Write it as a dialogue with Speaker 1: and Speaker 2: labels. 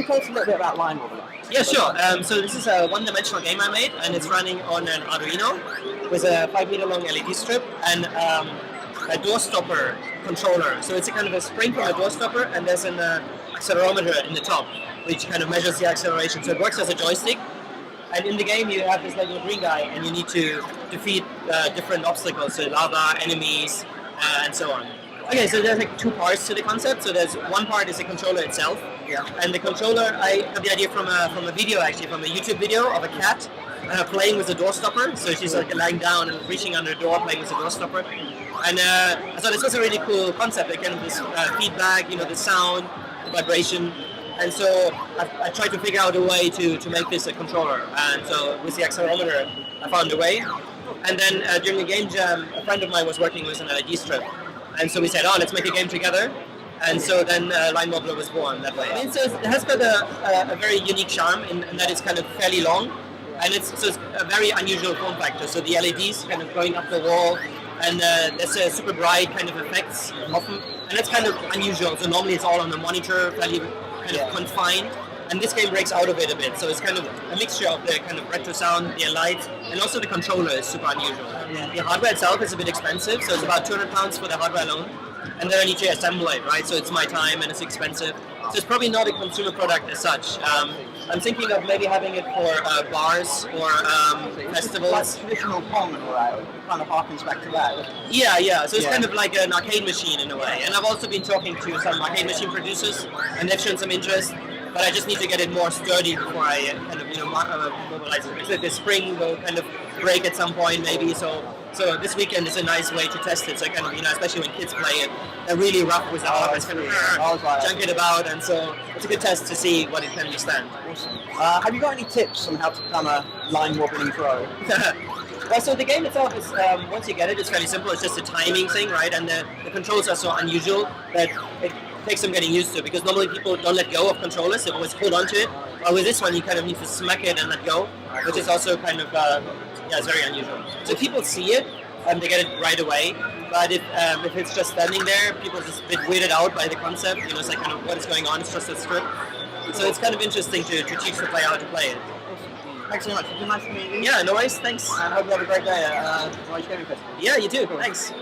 Speaker 1: you tell us a little bit about Line Wobbler?
Speaker 2: Yeah, sure. So this is a one-dimensional game I made, and it's running on an Arduino with a 5-meter-long LED strip and a door stopper controller. So it's a kind of a spring from a door stopper, and there's an accelerometer in the top, which kind of measures the acceleration. So it works as a joystick. And in the game, you have this little green guy, and you need to defeat different obstacles, so lava, enemies, and so on. Okay, so there's like two parts to the concept. So there's one part is the controller itself, and the controller, I got the idea from a video, actually, from a YouTube video of a cat playing with a door stopper. So she's like lying down and reaching under the door, playing with a door stopper. And I thought this was a really cool concept, like kind of this feedback, the sound, the vibration. And so I tried to figure out a way to make this a controller. And so with the accelerometer, I found a way. And then during the game jam, a friend of mine was working with an LED strip. And so we said, let's make a game together. And so then Line Wobbler was born that way. I mean, so it has got a very unique charm in that it's kind of fairly long. And it's a very unusual form factor. So the LEDs kind of going up the wall. And there's a super bright kind of effects often. And that's kind of unusual. So normally it's all on the monitor, fairly kind of confined, and this game breaks out of it a bit. So it's kind of a mixture of the kind of retro sound, the lights, and also the controller is super unusual. The hardware itself is a bit expensive, so it's about £200 for the hardware alone, and then I need to assemble it, right? So it's my time and it's expensive. So it's probably not a consumer product as such. I'm thinking of maybe having it for bars or festivals.
Speaker 1: Like traditional Pong and all that, it kind of harkens back to that.
Speaker 2: Yeah. So it's kind of like an arcade machine in a way. And I've also been talking to some arcade machine producers, and they've shown some interest. But I just need to get it more sturdy before I kind of mobilize it. So the spring will kind of break at some point maybe. So this weekend is a nice way to test it. So kind of especially when kids play it, they're really rough with the hardware. It's kind of junk it about, and so it's a good test to see what it can withstand.
Speaker 1: Awesome. Have you got any tips on how to become a line wobbling pro?
Speaker 2: Well, so the game itself is, once you get it, it's fairly simple. It's just a timing thing, right? And the controls are so unusual that it takes some getting used to, because normally people don't let go of controllers, they always hold on to it. But with this one, you kind of need to smack it and let go, which is also kind of, it's very unusual. So people see it, they get it right away. But if it's just standing there, people are just a bit weirded out by the concept. It's like kind of what is going on, it's just a strip. So it's kind of interesting to teach the player how to play it.
Speaker 1: Thanks so much. It's been nice to meet you.
Speaker 2: Yeah, no worries. Thanks.
Speaker 1: And I hope you have a great day at Orange Gaming Festival.
Speaker 2: Yeah, you too. Cool. Thanks.